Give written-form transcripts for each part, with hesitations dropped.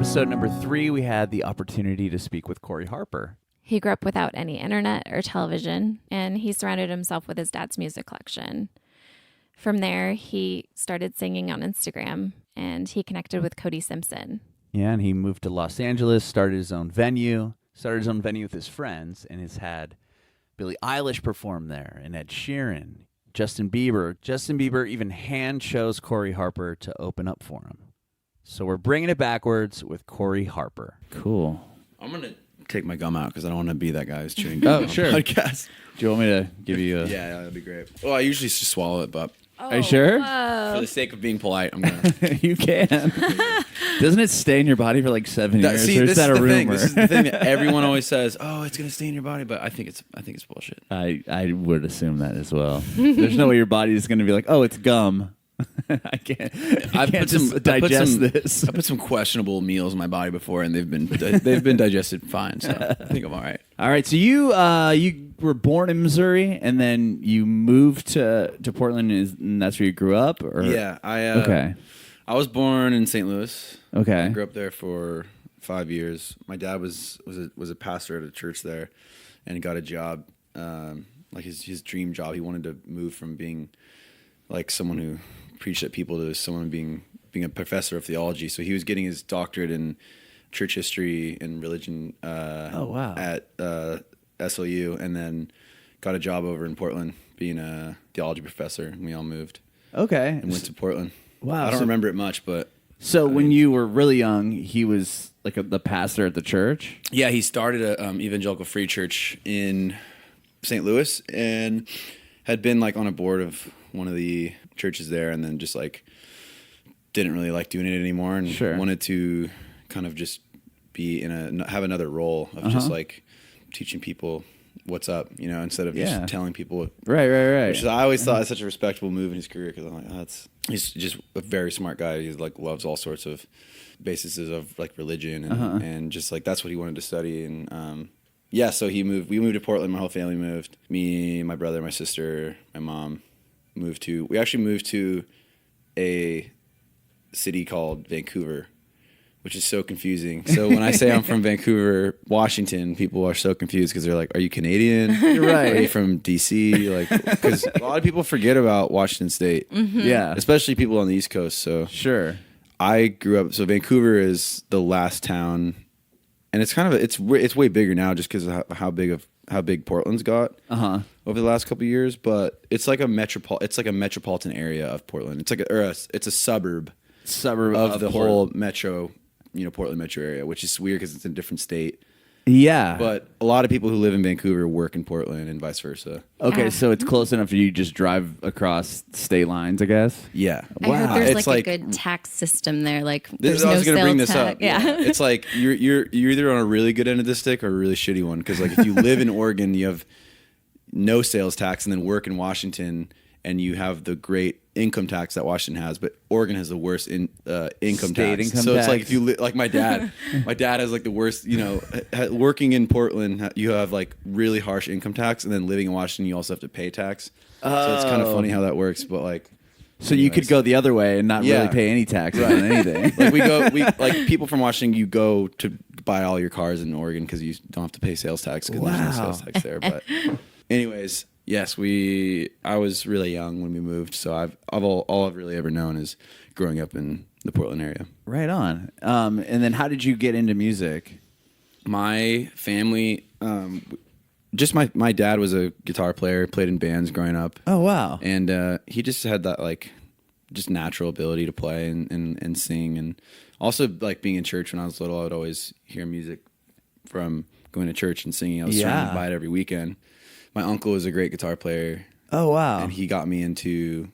episode number 3, we had the opportunity to speak with Corey Harper. He grew up without any internet or television, and he surrounded himself with his dad's music collection. From there, he started singing on Instagram, and he connected with Cody Simpson. Yeah, and he moved to Los Angeles, started his own venue with his friends, and has had Billie Eilish perform there, and Ed Sheeran, Justin Bieber. Justin Bieber even hand chose Corey Harper to open up for him. So we're bringing it backwards with Corey Harper. Cool. I'm going to take my gum out because I don't want to be that guy who's chewing gum on sure. the podcast. Do you want me to give you a... Yeah, that'd be great. Well, I usually just swallow it, but Are you sure? for the sake of being polite, I'm going to... You can. Doesn't it stay in your body for like 7 years? See, or this is that is a the rumor? thing. This is the thing that everyone always says, oh, it's going to stay in your body, but I think it's bullshit. I would assume that as well. There's no way your body is going to be like, oh, it's gum. I can't digest this. I put some questionable meals in my body before, and they've been digested fine. So I think I'm all right. All right. So you were born in Missouri, and then you moved to Portland, and that's where you grew up. Or? Yeah. I was born in St. Louis. Okay. I grew up there for 5 years. My dad was a pastor at a church there, and he got a job, like his dream job. He wanted to move from being like someone who preached at people to someone being a professor of theology. So he was getting his doctorate in church history and religion at SLU, and then got a job over in Portland being a theology professor, and we all moved. Okay. And went to Portland. Wow. I don't remember it much, but... So when you were really young, he was like the pastor at the church? Yeah, he started an evangelical free church in St. Louis and had been like on a board of one of the churches there, and then just like didn't really like doing it anymore, and wanted to kind of just be have another role of just like teaching people what's up, instead of just telling people. Right. Which I always thought was such a respectable move in his career, because I'm like, he's just a very smart guy. He like loves all sorts of bases of like religion and just like that's what he wanted to study. And so we moved to Portland. My whole family moved. Me, my brother, my sister, my mom we actually moved to a city called Vancouver, which is so confusing. So when I say I'm from Vancouver, Washington, people are so confused because they're like, are you Canadian? Right. Are you from DC? Like, because a lot of people forget about Washington State. Mm-hmm. Yeah. Especially people on the East Coast. So Sure. I grew up, so Vancouver is the last town, and it's kind of, it's way bigger now just because of how big Portland's got over the last couple of years, but it's like a metropolitan area of Portland. It's like it's a suburb of the whole metro, Portland metro area, which is weird because it's in a different state. Yeah. But a lot of people who live in Vancouver work in Portland and vice versa. Okay, so it's close enough for you to just drive across state lines, I guess? Yeah. I heard there's like a good tax system there. Like there's I no was going to bring this sales up. tax. Yeah. It's like you're either on a really good end of the stick or a really shitty one, because like if you live in Oregon, you have no sales tax, and then work in Washington, and you have the great income tax that Washington has, but Oregon has the worst income State tax. income so tax. it's like if you like my dad has like the worst. Working in Portland, you have like really harsh income tax, and then living in Washington, you also have to pay tax. So it's kind of funny how that works, but like. So you could go the other way and not really pay any taxes on anything. Like like people from Washington, you go to buy all your cars in Oregon because you don't have to pay sales tax because there's no sales tax there. But anyways, yes, I was really young when we moved, so all I've really ever known is growing up in the Portland area. Right on. And then how did you get into music? My family, just my dad was a guitar player, played in bands growing up. Oh, wow. And he just had that like just natural ability to play and sing, and also like being in church when I was little, I would always hear music from going to church and singing. I was surrounded by it every weekend. My uncle was a great guitar player. Oh, wow. And he got me into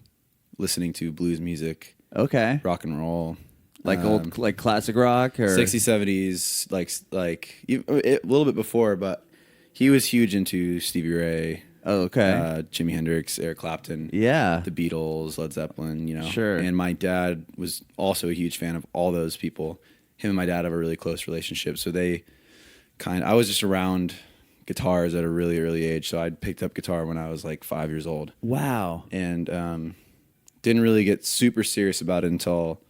listening to blues music. Okay. Rock and roll. Like old like classic rock or 60s, 70s, like a little bit before, but he was huge into Stevie Ray. Oh, okay. Jimi Hendrix, Eric Clapton. Yeah. The Beatles, Led Zeppelin, Sure. And my dad was also a huge fan of all those people. Him and my dad have a really close relationship, so I was just around guitars at a really early age, so I picked up guitar when I was like 5 years old. Wow. And didn't really get super serious about it until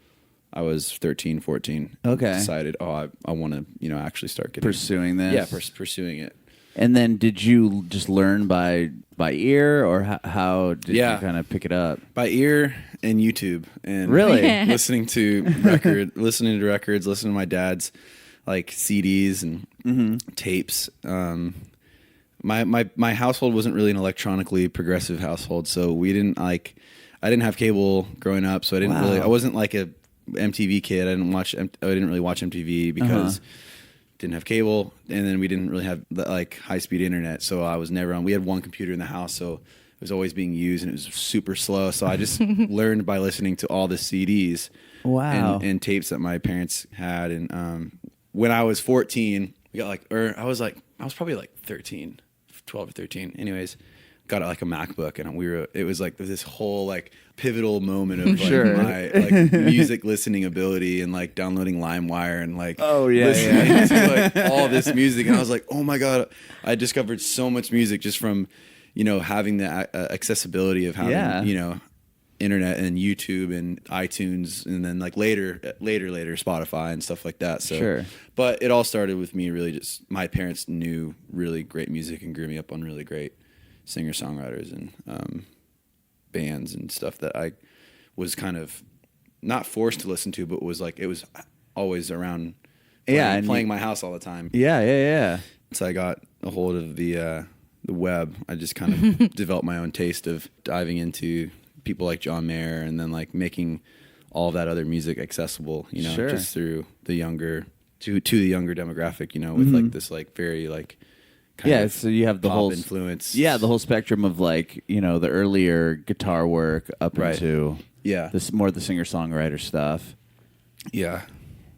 I was 13, 14. Okay. Decided, I want to, actually start getting Pursuing this? Yeah, pursuing it. And then did you just learn by ear, or how did you kind of pick it up? By ear and YouTube. And Really? listening to records, listening to my dad's like CDs and tapes. My household wasn't really an electronically progressive household, so we didn't I didn't have cable growing up, so I wasn't like a MTV kid. I didn't really watch MTV because didn't have cable, and then we didn't really have like high speed internet, so I was never on. We had one computer in the house, so it was always being used, and it was super slow. So I just learned by listening to all the CDs, and tapes that my parents had. And when I was 14, we got I was probably like 13, 12 or 13. Anyways, got like a MacBook, and it was like this whole like pivotal moment of like my like music listening ability, and like downloading LimeWire and like listening to like all this music. And I was like, oh my God, I discovered so much music just from, having the accessibility of having, internet and YouTube and iTunes, and then like later Spotify and stuff like that. So, but it all started with me really just, my parents knew really great music and grew me up on really great singer-songwriters and bands and stuff that I was kind of not forced to listen to, but it was always around playing my house all the time. Yeah. So I got a hold of the web. I just kind of developed my own taste of diving into people like John Mayer, and then like making all that other music accessible, just through the younger to the younger demographic, with like this like very like kind of so you have the whole influence. the whole spectrum of like, the earlier guitar work up into this more the singer-songwriter stuff. Yeah.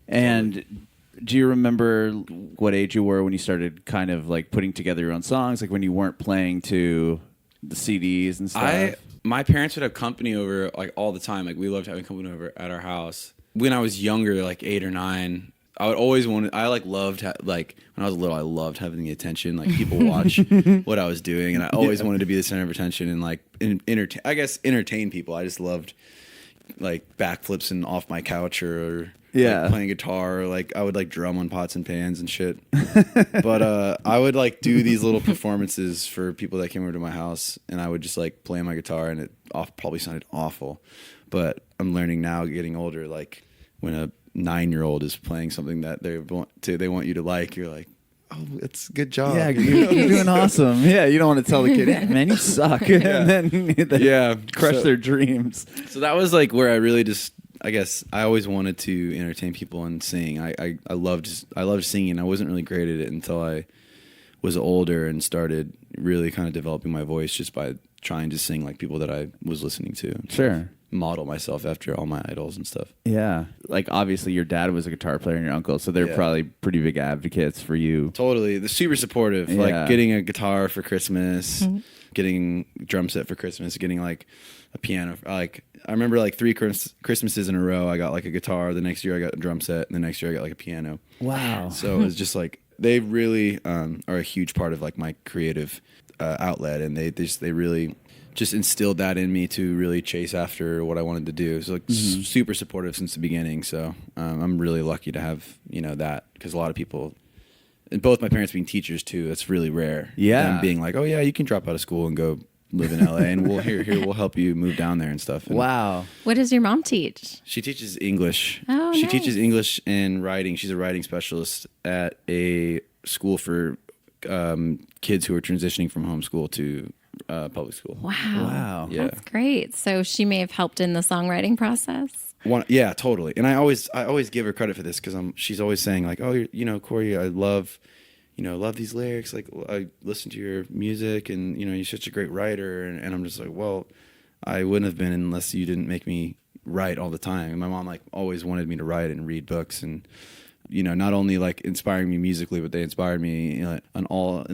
And do you remember what age you were when you started kind of like putting together your own songs, like when you weren't playing to the CDs and stuff? My parents would have company over like all the time. Like we loved having company over at our house. When I was younger, like 8 or 9, I would always when I was little, I loved having the attention. Like people watch what I was doing, and I always wanted to be the center of attention and like entertain people. I just loved like backflips and off my couch or like playing guitar, or like I would like drum on pots and pans and shit. But I would like do these little performances for people that came over to my house, and I would just like play my guitar, and it probably sounded awful. But I'm learning now, getting older, like when a 9-year-old is playing something that they want you to like, you're like, oh, it's a good job. Yeah, you're doing awesome. Yeah, you don't want to tell the kid, hey, man, you suck. And then crush their dreams. So that was like where I really just, I guess I always wanted to entertain people and sing. I loved singing. I wasn't really great at it until I was older and started really kind of developing my voice just by trying to sing like people that I was listening to. Sure. Model myself after all my idols and stuff. Yeah. Like obviously your dad was a guitar player and your uncle, so they're probably pretty big advocates for you. Totally. They're super supportive. Yeah. Like getting a guitar for Christmas, getting a drum set for Christmas, getting like a piano. Like I remember like 3 Christmases in a row I got like a guitar, the next year I got a drum set, and the next year I got like a piano. Wow. So it was just like they really are a huge part of like my creative outlet, and they really just instilled that in me to really chase after what I wanted to do. So like super supportive since the beginning. So I'm really lucky to have, that, because a lot of people, and both my parents being teachers too, that's really rare. Yeah. Them being like, oh yeah, you can drop out of school and go live in LA, and we'll help you move down there and stuff. And wow. What does your mom teach? She teaches English. Oh, she nice. teaches English and writing. She's a writing specialist at a school for kids who are transitioning from homeschool to public school. Wow. Yeah. That's great. So she may have helped in the songwriting process. Yeah, totally. And I always give her credit for this, because she's always saying like, oh, Corey, I love these lyrics. Like I listen to your music, and you're such a great writer. And I'm just like, well, I wouldn't have been unless you didn't make me write all the time. And my mom like always wanted me to write and read books, and not only like inspiring me musically, but they inspired me in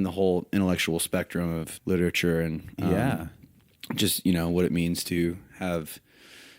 the whole intellectual spectrum of literature, and just what it means to have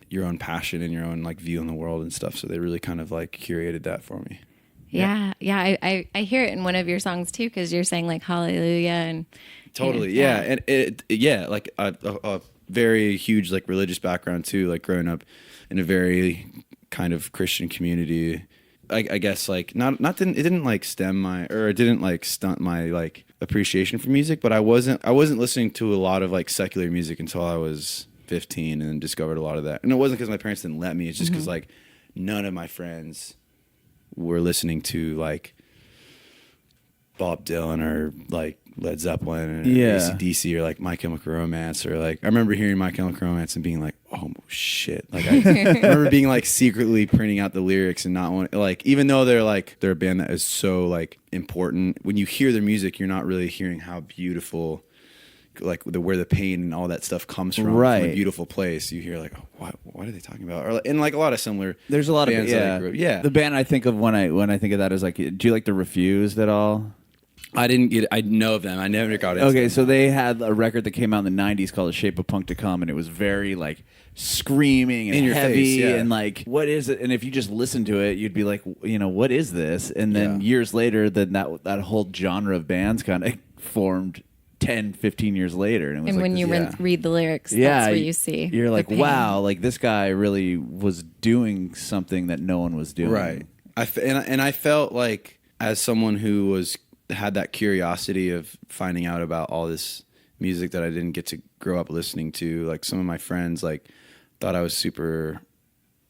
your own passion and your own like view on the world and stuff. So they really kind of like curated that for me. Yeah. I hear it in one of your songs too, because you're saying like hallelujah and totally. And it like a very huge like religious background too, like growing up in a very kind of Christian community. I guess like it didn't like it didn't like stunt my like appreciation for music, but I wasn't listening to a lot of like secular music until I was 15 and then discovered a lot of that. And it wasn't because my parents didn't let me, it's just because like none of my friends were listening to like Bob Dylan or like Led Zeppelin or AC/DC or like My Chemical Romance, or like I remember hearing My Chemical Romance and being like, oh shit, like I remember being like secretly printing out the lyrics and not want, like, even though they're a band that is so like important, when you hear their music you're not really hearing how beautiful like where the pain and all that stuff comes from, right, from a beautiful place. You hear like, oh, what are they talking about? Or and like a lot of similar, there's a lot bands of the band I think of when I think of that is like, do you like the Refused at all? I know of them. I never got into them. So they had a record that came out in the 90s called The Shape of Punk to Come, and it was very like screaming and in your heavy face, and like, what is it? And if you just listen to it, you'd be like, what is this? And then years later, then that whole genre of bands kind of formed 10, 15 years later. And, it was and like when you read the lyrics, that's where you see. You're like, wow, like this guy really was doing something that no one was doing. Right. I felt like, as someone who had that curiosity of finding out about all this music that I didn't get to grow up listening to, like some of my friends like thought I was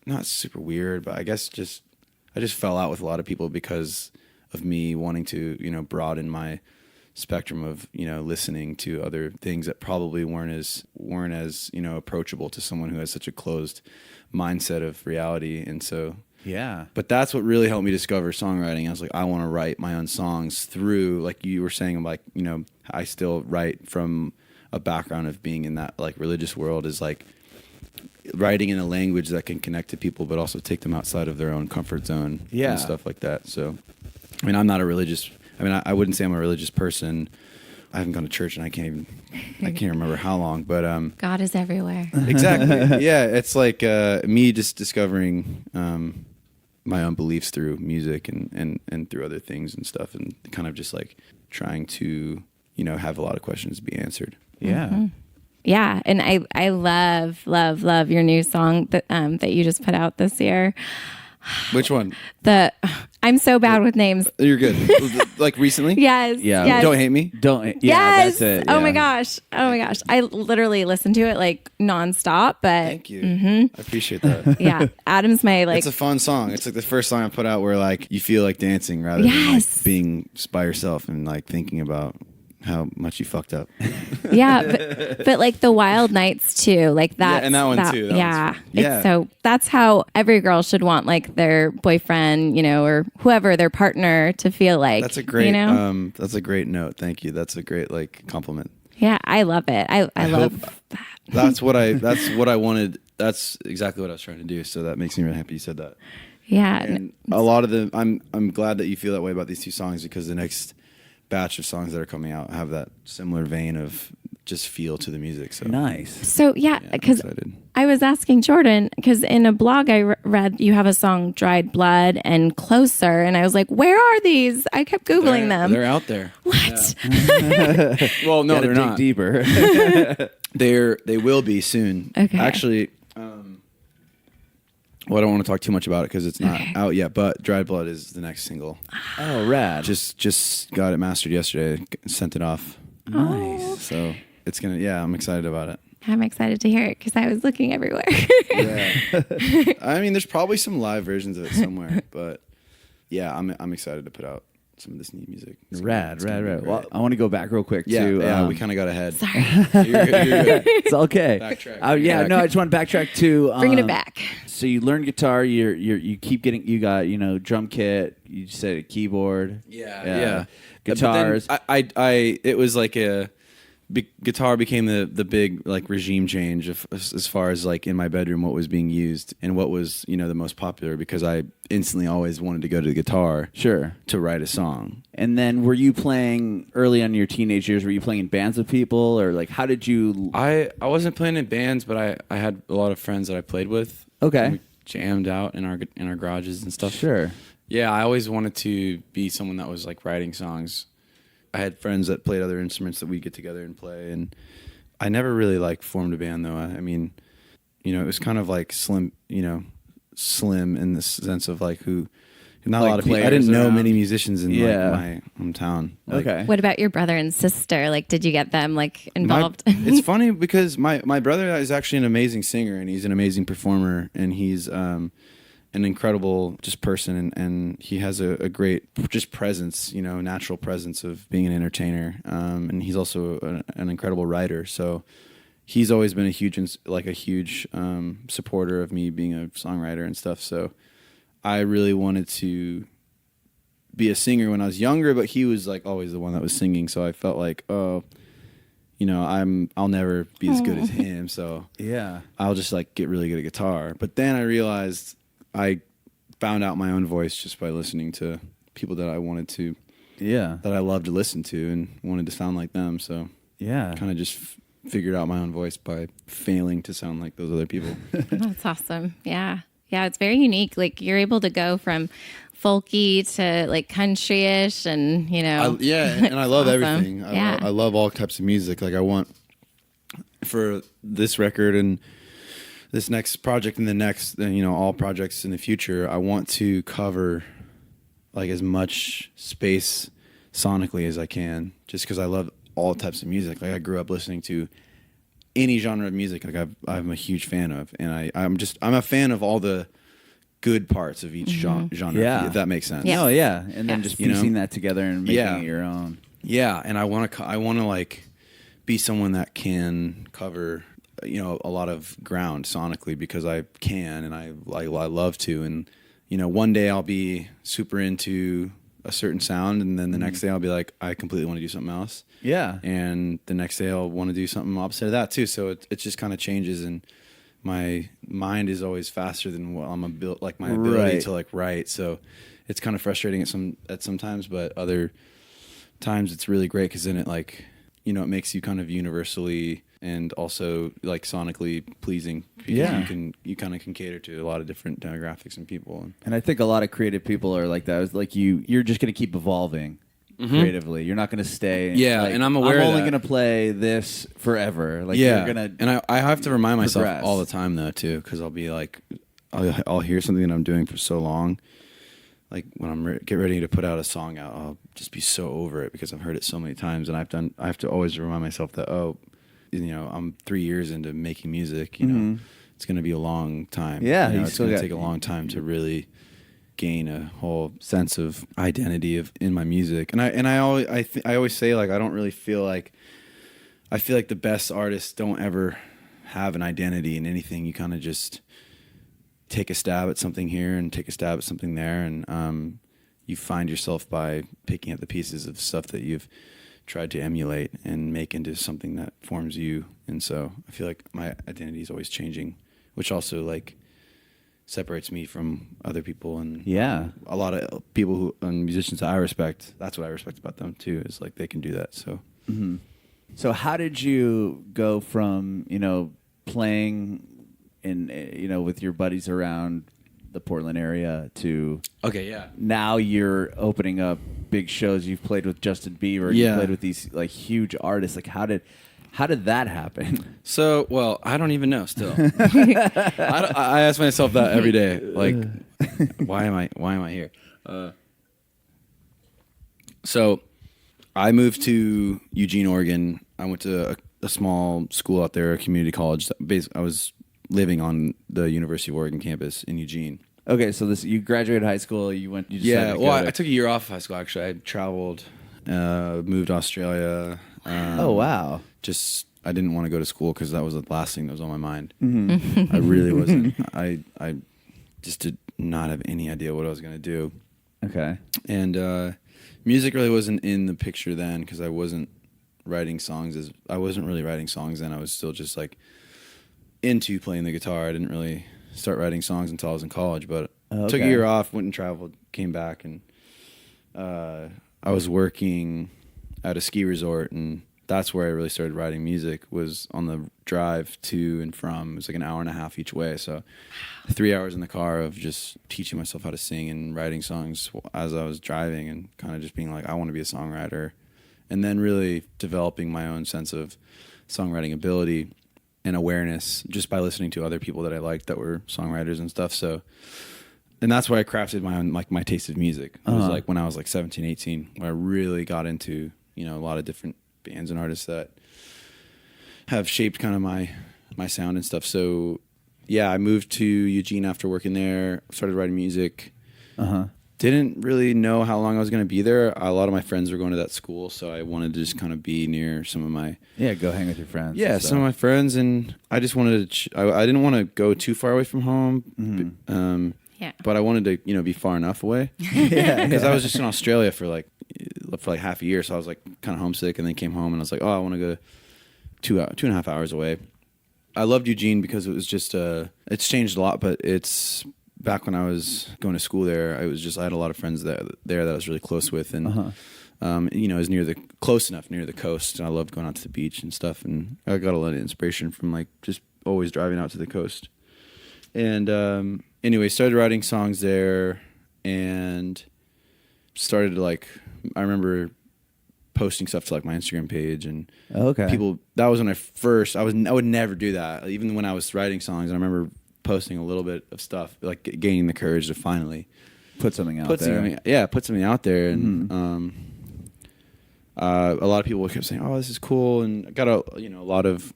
not super weird, but I guess I just fell out with a lot of people because of me wanting to, broaden my spectrum of, listening to other things that probably weren't as approachable to someone who has such a closed mindset of reality. And so but that's what really helped me discover songwriting. I was like, I want to write my own songs through, like you were saying, like, I still write from a background of being in that like religious world, is like writing in a language that can connect to people but also take them outside of their own comfort zone and stuff like that. So I mean, I wouldn't say I'm a religious person. I haven't gone to church and I can't remember how long, but God is everywhere. Exactly. Yeah, it's like me just discovering my own beliefs through music and through other things and stuff, and kind of just like trying to have a lot of questions be answered. Yeah. Mm-hmm. Yeah, and I love your new song that you just put out this year. Which one? I'm so bad with names. You're good. Like recently? Yes. Yeah. Yes. Don't hate me. Don't. Yeah. Yes. That's it. Oh yeah. my gosh. I literally listened to it like nonstop. But thank you. I appreciate that. Yeah, Adam's my like. It's a fun song. It's like the first song I put out where like you feel like dancing rather than like being just by yourself and like thinking about how much you fucked up. Yeah, but like the Wild Nights too, like that. Yeah, and that one too. Yeah. So that's how every girl should want like their boyfriend, or whoever their partner to feel like. That's a great. That's a great note. Thank you. That's a great like compliment. Yeah, I love it. I love that. That's what I wanted. That's exactly what I was trying to do. So that makes me really happy you said that. Yeah, and a lot of them. I'm glad that you feel that way about these two songs, because the next batch of songs that are coming out have that similar vein of just feel to the music. So nice. So because I was asking Jordan, because in a blog I read you have a song Dried Blood and Closer, and I was like, where are these? I kept Googling them. They're out there. What? Yeah. Well, no, they're not. Deeper. They will be soon. Okay. Actually, well, I don't want to talk too much about it because it's not out yet, but Dried Blood is the next single. Oh, rad. Just got it mastered yesterday, sent it off. Nice. So it's going to, I'm excited about it. I'm excited to hear it because I was looking everywhere. Yeah. I mean, there's probably some live versions of it somewhere, but yeah, I'm excited to put out some of this new music. Rad. Well, I want to go back real quick to... Yeah, we kind of got ahead. Sorry. You're good. It's okay. Backtrack. I just want to backtrack to... Bringing it back. So you learned guitar, you keep getting... You got, drum kit, you said a keyboard. Yeah. Guitars. But then it was like guitar became the big like regime change as far as like in my bedroom what was being used and what was the most popular, because I instantly always wanted to go to the guitar to write a song. And then were you playing early on in your teenage years? Were you playing in bands with people, or like how did you? I wasn't playing in bands, but I had a lot of friends that I played with. Okay, we jammed out in our garages and stuff. Sure. Yeah, I always wanted to be someone that was like writing songs. I had friends that played other instruments that we'd get together and play, and I never really like formed a band though. I mean, it was kind of like slim, slim in the sense of like who. Not Like a lot of people. I players didn't know around? many musicians in Yeah. like, my hometown. Like, Okay. What about your brother and sister? Like, did you get them like involved? It's funny because my brother is actually an amazing singer and he's an amazing performer and he's an incredible just person and he has a great just presence, you know, natural presence of being an entertainer. And he's also an incredible writer. So he's always been a huge supporter of me being a songwriter and stuff. So I really wanted to be a singer when I was younger, but he was like always the one that was singing. So I felt like, oh, you know, I'll never be as good as him. So Yeah. I'll just like get really good at guitar. But then I realized I found out my own voice just by listening to people that I wanted to, Yeah. that I loved to listen to and wanted to sound like them. So Yeah. kind of just figured out my own voice by failing to sound like those other people. That's awesome. Yeah. Yeah, it's very unique. Like you're able to go from folky to like country-ish and, you know. And I love Awesome. everything. Yeah. I love all types of music. Like I want for this record and this next project and the next, you know, all projects in the future, I want to cover like as much space sonically as I can just because I love all types of music. Like I grew up listening to any genre of music like I'm a huge fan of, and I'm a fan of all the good parts of each genre, Yeah. if that makes sense. Yeah. Oh yeah, and then Yes. just You know? piecing that together and making Yeah. it your own. Yeah, and I want to like be someone that can cover, you know, a lot of ground sonically because I can and I love to, and you know, one day I'll be super into a certain sound, and then the next day I'll be like, I completely want to do something else. Yeah. And the next day I'll want to do something opposite of that too. So it just kind of changes, and my mind is always faster than what I'm built, like my ability Right. to like write. So it's kind of frustrating at sometimes, but other times it's really great because then it like, you know, it makes you kind of universally and also like sonically pleasing. Because Yeah. you kind of can cater to a lot of different demographics and people. And I think a lot of creative people are like that. It's like you're just going to keep evolving creatively. You're not going to stay. Yeah, like, and I'm aware I'm of only that. going to play this forever. Like Yeah, you're going to. and I have to remind myself progress. all the time though too, because I'll be like, I'll hear something that I'm doing for so long, like when I'm get ready to put out a song out, I'll just be so over it because I've heard it so many times, and I have to always remind myself that you know, I'm 3 years into making music, you know, it's going to be a long time. Yeah, you know, you it's still going to got- take a long time to really gain a whole sense of identity in my music, and I always say like I don't really feel like I feel like the best artists don't ever have an identity in anything. You kind of just take a stab at something here and take a stab at something there, and you find yourself by picking at the pieces of stuff that you've tried to emulate and make into something that forms you. And so I feel like my identity is always changing, which also like separates me from other people and Yeah. a lot of people who and musicians that I respect. That's what I respect about them too, is like they can do that. So So how did you go from, you know, playing in, you know, with your buddies around the Portland area to okay, yeah. now you're opening up big shows? You've played with Justin Bieber. Yeah. You played with these like huge artists. Like how did that happen? So, well, I don't even know still. I ask myself that every day. Like, why am I here? So I moved to Eugene, Oregon. I went to a small school out there, a community college. I was living on the University of Oregon campus in Eugene. Okay, so you graduated high school. You decided Yeah, to well, go I took a year off of high school, actually. I traveled, moved to Australia. Oh wow. Just I didn't want to go to school because that was the last thing that was on my mind. I really wasn't. I just did not have any idea what I was going to do. Okay. And music really wasn't in the picture then because I wasn't writing songs. I wasn't really writing songs then. I was still just like into playing the guitar. I didn't really start writing songs until I was in college. But took a year off, went and traveled, came back, and I was working at a ski resort, and that's where I really started writing music, was on the drive to and from. It was like an hour and a half each way. So 3 hours in the car of just teaching myself how to sing and writing songs as I was driving, and kind of just being like, I want to be a songwriter. And then really developing my own sense of songwriting ability and awareness just by listening to other people that I liked that were songwriters and stuff. So, and that's where I crafted my own, like my taste of music. It was like when I was like 17, 18, where I really got into, you know, a lot of different bands and artists that have shaped kind of my sound and stuff. So yeah, I moved to Eugene after working there, started writing music. Didn't really know how long I was going to be there. A lot of my friends were going to that school, so I wanted to just kind of be near some of my... Yeah, go hang with your friends. Yeah, some of my friends, and I just wanted to... I didn't want to go too far away from home, but I wanted to, you know, be far enough away. Because I was just in Australia for like half a year, so I was like kind of homesick, and then came home, and I was like, oh, I want to go 2.5 hours away. I loved Eugene because it was just... it's changed a lot, but it's... Back when I was going to school there, I had a lot of friends there that I was really close with, and you know, it was close enough near the coast, and I loved going out to the beach and stuff, and I got a lot of inspiration from like just always driving out to the coast. And anyway, started writing songs there, and started to like, I remember posting stuff to like my Instagram page, and people. That was when I would never do that, even when I was writing songs. I remember posting a little bit of stuff, like gaining the courage to finally put something out there. Put something out there. And a lot of people kept saying, "Oh, this is cool," and I got a lot of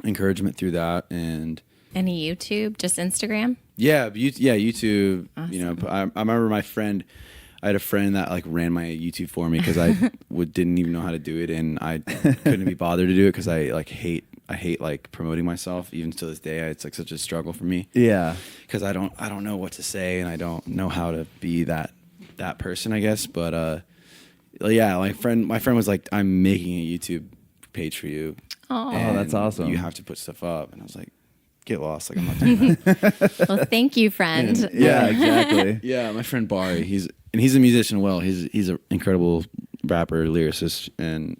encouragement through that. And any YouTube, just Instagram? Yeah, YouTube. Awesome. You know, I remember I had a friend that like ran my YouTube for me because I didn't even know how to do it, and I couldn't be bothered to do it because I hate like promoting myself. Even to this day, it's like such a struggle for me. Yeah, because I don't know what to say, and I don't know how to be that person, I guess. But yeah, my friend was like, "I'm making a YouTube page for you." Oh, that's awesome! You have to put stuff up, and I was like, "Get lost!" Like, I'm not doing that. Well, thank you, friend. And, yeah, exactly. Yeah, my friend Bari, he's a musician. Well, he's an incredible rapper, lyricist, and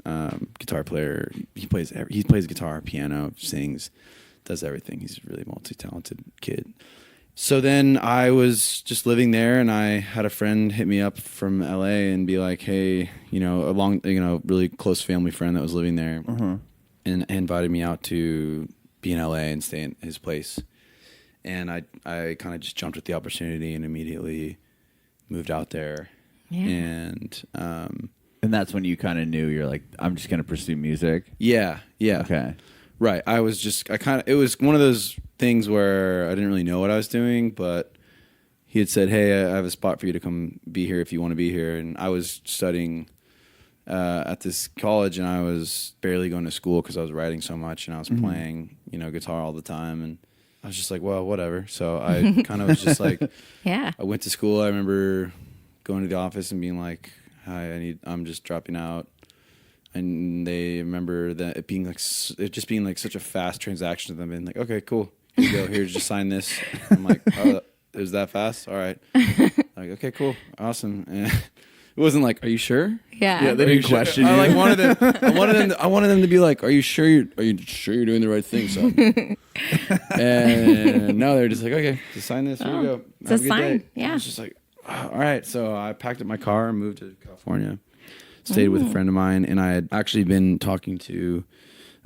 guitar player. He plays guitar, piano, sings, does everything. He's a really multi-talented kid. So then I was just living there, and I had a friend hit me up from LA and be like, "Hey, really close family friend that was living there, and invited me out to be in LA and stay in his place." And I kind of just jumped at the opportunity and immediately moved out there. Yeah. And that's when you kind of knew you're like, I'm just going to pursue music. Yeah. Okay. Right. It was one of those things where I didn't really know what I was doing, but he had said, "Hey, I have a spot for you to come be here if you want to be here." And I was studying at this college, and I was barely going to school because I was writing so much, and I was playing, guitar all the time. And I was just like, well, whatever. So I kind of was just like, I went to school. I remember going to the office and being like, "Hi, I'm just dropping out." And they remember that it being like such a fast transaction to them, being like, "Okay, cool, here you go. Here, just sign this." I'm like, "Oh, it was that fast? All right." Like, "Okay, cool, awesome." And it wasn't like, "Are you sure?" Yeah. They didn't question you. I wanted them to be like, "Are you sure you're doing the right thing, son?" And no, they're just like, "Okay, just sign this. Here you go. It's a sign." Day. Yeah. I was just like, "Oh, all right." So I packed up my car and moved to California. Stayed with a friend of mine, and I had actually been talking to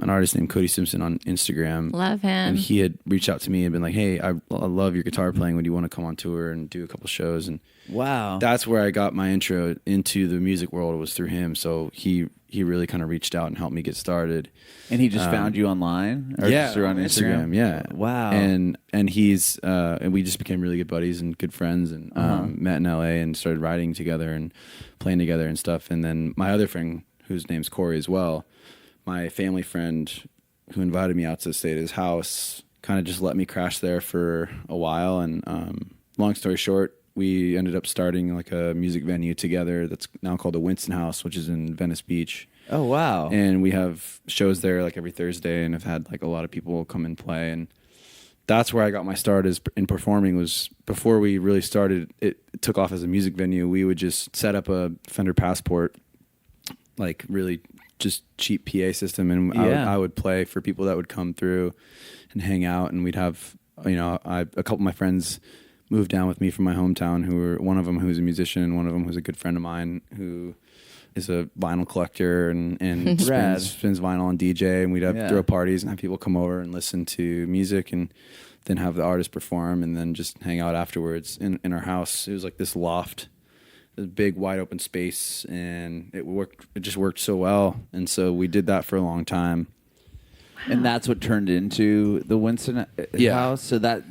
an artist named Cody Simpson on Instagram. Love him. And he had reached out to me and been like, "Hey, I love your guitar playing. Would you want to come on tour and do a couple shows?" And wow, that's where I got my intro into the music world, was through him. So he really kind of reached out and helped me get started. And he just found you online? Or Yeah, just on Instagram? Yeah. Wow. And he's and we just became really good buddies and good friends, and met in LA and started writing together and playing together and stuff. And then my other friend, whose name's Corey as well, my family friend who invited me out to stay at his house, kind of just let me crash there for a while. And long story short, we ended up starting like a music venue together that's now called the Winston House, which is in Venice Beach. Oh, wow. And we have shows there like every Thursday, and have had like a lot of people come and play. And that's where I got my start in performing. Was before we really started, it took off as a music venue. We would just set up a Fender Passport, like really just cheap PA system, and I would play for people that would come through and hang out. And we'd have, a couple of my friends moved down with me from my hometown, one of them who's a musician, one of them who's a good friend of mine, who is a vinyl collector and Rad. spins vinyl and DJ, and we'd have Yeah. throw parties and have people come over and listen to music and then have the artist perform and then just hang out afterwards in our house. It was like this loft, this big wide open space, and it just worked so well. And so we did that for a long time. And that's what turned into the Winston House. So that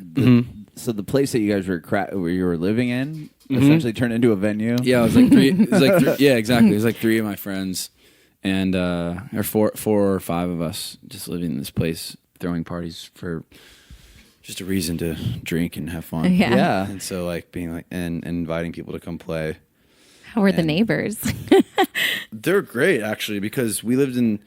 so the place that you guys where you were living in essentially turned into a venue. Yeah, it was like three. It was like three, yeah, exactly. It was like 3 of my friends, and or four or five of us just living in this place, throwing parties for just a reason to drink and have fun. Yeah. And so like being like and inviting people to come play. How were the neighbors? They're great actually, because we lived in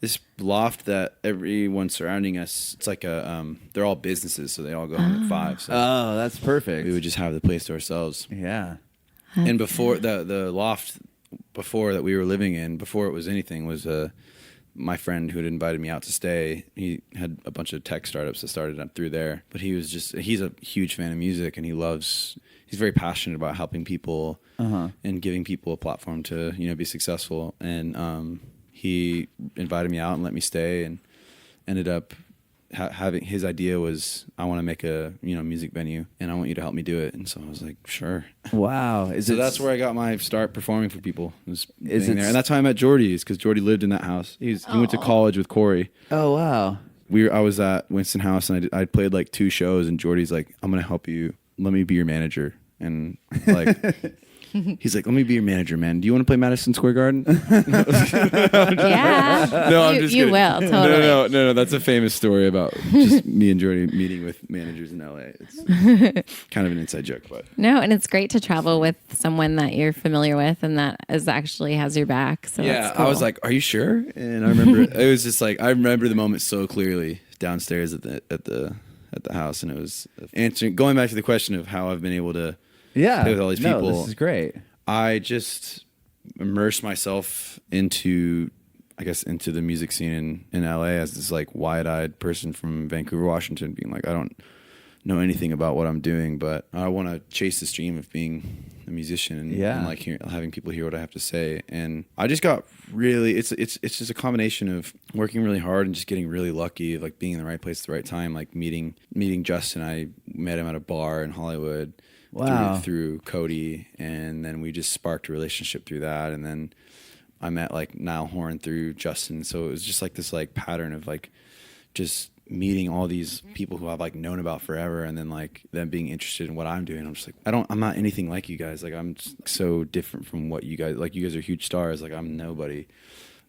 this loft that everyone surrounding us, it's like they're all businesses, so they all go home at 5. So Oh, that's perfect. we would just have the place to ourselves. Yeah. And before the loft before that we were living in, before it was anything, was my friend who had invited me out to stay. He had a bunch of tech startups that started through there, but he's a huge fan of music, and he's very passionate about helping people and giving people a platform to be successful. And he invited me out and let me stay, and ended up having his idea was, I want to make a music venue, and I want you to help me do it. And so I was like, sure. Wow. So that's where I got my start performing for people. Was being it there, and that's how I met Jordy. Is because Jordy lived in that house. He went to college with Corey. Oh, wow. I was at Winston House, and I played like 2 shows, and Jordy's like, I'm gonna help you. Let me be your manager. And like, he's like, let me be your manager, man. Do you want to play Madison Square Garden? Yeah. No, I'm just you kidding. will, totally. No. That's a famous story about just me and Jordy meeting with managers in LA. It's kind of an inside joke, but No, and it's great to travel with someone that you're familiar with and that actually has your back. So yeah, that's cool. I was like, "Are you sure?" And I remember it was just like I remember the moment so clearly downstairs at the house, and it was going back to the question of how I've been able to play with all these people. This is great. I just immersed myself into the music scene in LA as this like wide-eyed person from Vancouver, Washington, being like, I don't know anything about what I'm doing, but I want to chase this dream of being a musician and like having people hear what I have to say. And I just got really, it's just a combination of working really hard and just getting really lucky of like being in the right place at the right time. Like meeting Justin, I met him at a bar in Hollywood. Wow. Through Cody, and then we just sparked a relationship through that, and then I met like Niall Horan through Justin. So it was just like this like pattern of like just meeting all these people who I've like known about forever, and then like them being interested in what I'm doing. I'm just like, I'm not anything like you guys. Like I'm just so different from what you guys, like you guys are huge stars. Like I'm nobody,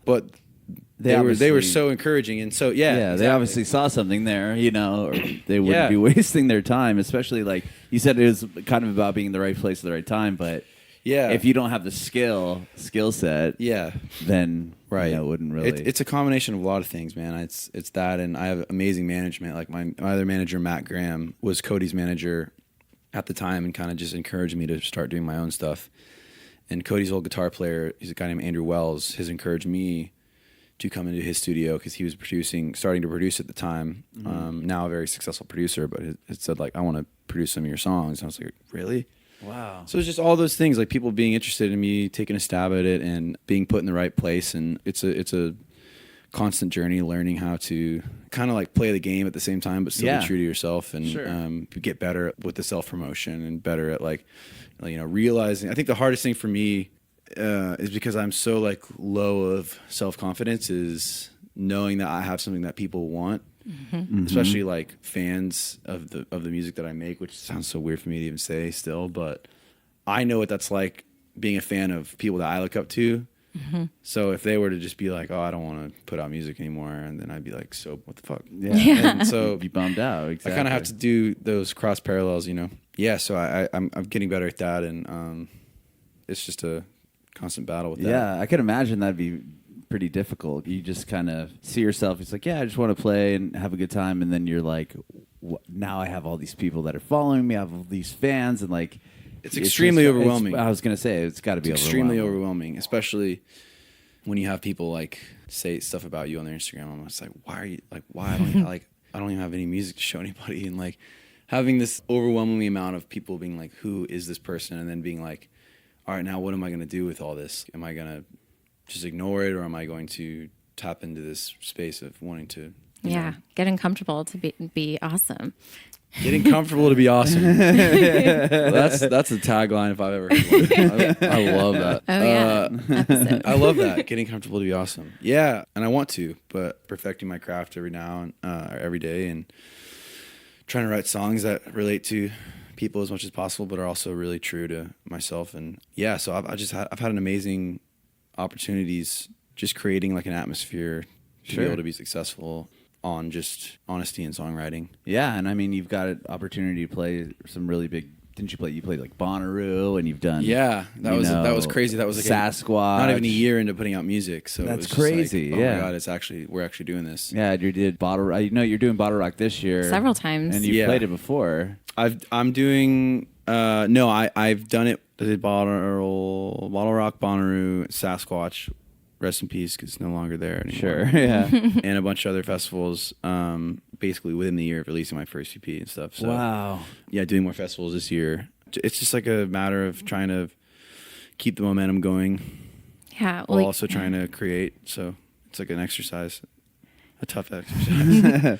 but they were so encouraging, and so They obviously saw something there, or they wouldn't be wasting their time. Especially like you said, it was kind of about being in the right place at the right time. But if you don't have the skill set, then it wouldn't really. It's a combination of a lot of things, man. It's that, and I have amazing management. Like my other manager, Matt Graham, was Cody's manager at the time, and kind of just encouraged me to start doing my own stuff. And Cody's old guitar player, he's a guy named Andrew Wells, has encouraged me to come into his studio because he was starting to produce at the time. Now a very successful producer, but it said like, I want to produce some of your songs. And I was like, really? Wow. So it's just all those things, like people being interested in me, taking a stab at it, and being put in the right place. And it's a constant journey, learning how to kind of like play the game at the same time, but still be true to yourself, and get better with the self-promotion and better at like realizing. I think the hardest thing for me is because I'm so like low of self-confidence, is knowing that I have something that people want, especially like fans of the music that I make, which sounds so weird for me to even say still, but I know what that's like, being a fan of people that I look up to. So if they were to just be like, oh, I don't want to put out music anymore, and then I'd be like, so what the fuck? And so be bummed out. Exactly. I kind of have to do those cross parallels, so I'm getting better at that, and it's just a constant battle with that. Yeah, I can imagine that'd be pretty difficult. You just kind of see yourself, it's like, I just want to play and have a good time, and then you're like, now I have all these people that are following me, I have all these fans, and like it's extremely overwhelming. I was gonna say it's got to be extremely overwhelming, especially when you have people like say stuff about you on their Instagram. I'm just like, why are you like, why I don't even have any music to show anybody, and like having this overwhelming amount of people being like, who is this person, and then being like, all right, now what am I going to do with all this? Am I going to just ignore it, or am I going to tap into this space of wanting to, getting comfortable to be awesome. Getting comfortable to be awesome. That's a tagline if I've ever heard one. I love that. Oh, yeah. Episode. I love that. Getting comfortable to be awesome. Yeah, and I want to, but perfecting my craft every now and every day, and trying to write songs that relate to people as much as possible, but are also really true to myself. And yeah, so I've had an amazing opportunities just creating like an atmosphere to be able to be successful on just honesty and songwriting. Yeah, and I mean, you've got an opportunity to play some really big. Didn't you play? You played like Bonnaroo, and you've done. Yeah, that was crazy. That was like Sasquatch. Not even a year into putting out music, so that's it was crazy. Like, yeah, my God, we're actually doing this. Yeah, you did Bottle. You're doing Bottle Rock this year several times, and you've played it before. I'm doing. No, I've done it. I did Bottle Rock, Bonnaroo, Sasquatch. Rest in peace, because it's no longer there anymore. Sure, yeah. And a bunch of other festivals, basically within the year of releasing my first EP and stuff. So, wow. Yeah, doing more festivals this year. It's just like a matter of trying to keep the momentum going. Yeah. While also trying to create. So it's like an exercise. A tough exercise.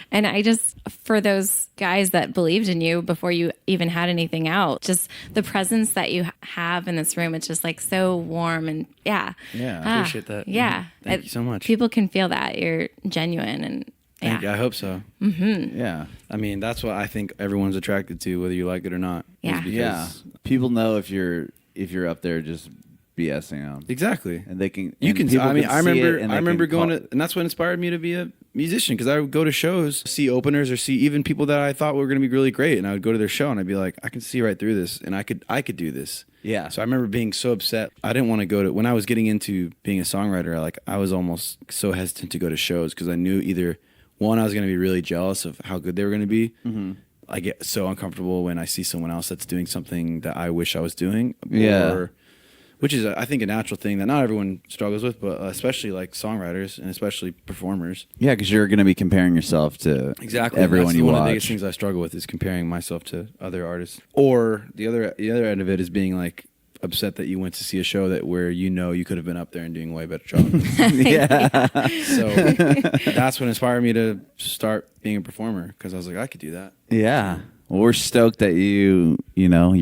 And I just, for those guys that believed in you before you even had anything out, just the presence that you have in this room, it's just like so warm and I appreciate that. Yeah. Thank you so much. People can feel that you're genuine and Thank you. I hope so. Mm-hmm. Yeah. I mean, that's what I think everyone's attracted to, whether you like it or not. Yeah. Yeah. People know if you're up there just BSing them. Exactly. And they can. You can. I mean, I remember going to, and that's what inspired me to be a musician, because I would go to shows, see openers, or see even people that I thought were going to be really great, and I would go to their show and I'd be like, I can see right through this, and I could do this. Yeah. So I remember being so upset. I didn't want to go to, when I was getting into being a songwriter, I was almost so hesitant to go to shows, because I knew either one, I was going to be really jealous of how good they were going to be. Mm-hmm. I get so uncomfortable when I see someone else that's doing something that I wish I was doing. Yeah. Which is, I think, a natural thing that not everyone struggles with, but especially like songwriters and especially performers. Yeah, because you're going to be comparing yourself to everyone you watch. One of the biggest things I struggle with is comparing myself to other artists. Or the other end of it is being like upset that you went to see a show where you could have been up there and doing a way better job. Yeah. So that's what inspired me to start being a performer, because I was like, I could do that. Yeah. Well, we're stoked that you're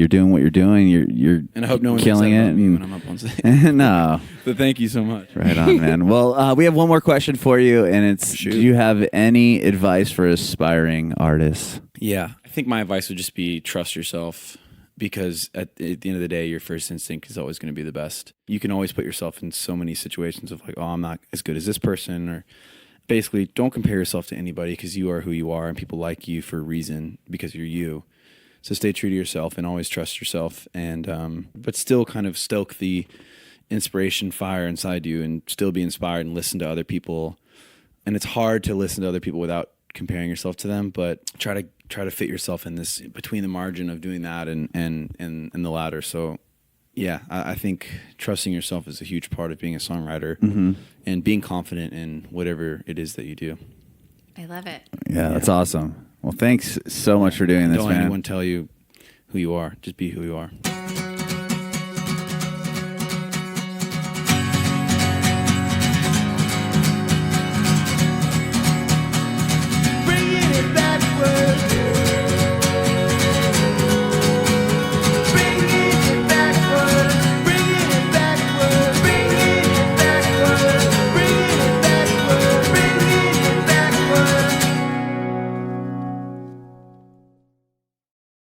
doing what you're doing. You're and I hope no one killing thinks that it about me when I'm up on stage. No. But thank you so much. Right on, man. Well, we have one more question for you, and it's: do you have any advice for aspiring artists? Yeah, I think my advice would just be trust yourself, because at the end of the day, your first instinct is always going to be the best. You can always put yourself in so many situations of like, oh, I'm not as good as this person, or basically, don't compare yourself to anybody, because you are who you are, and people like you for a reason, because you're you. So stay true to yourself and always trust yourself, and but still kind of stoke the inspiration fire inside you, and still be inspired and listen to other people. And it's hard to listen to other people without comparing yourself to them, but try to fit yourself in this between the margin of doing that and the latter. So yeah, I think trusting yourself is a huge part of being a songwriter, mm-hmm. and being confident in whatever it is that you do. I love it. Yeah, that's awesome. Well, thanks so much for doing this, man. Don't let anyone tell you who you are. Just be who you are.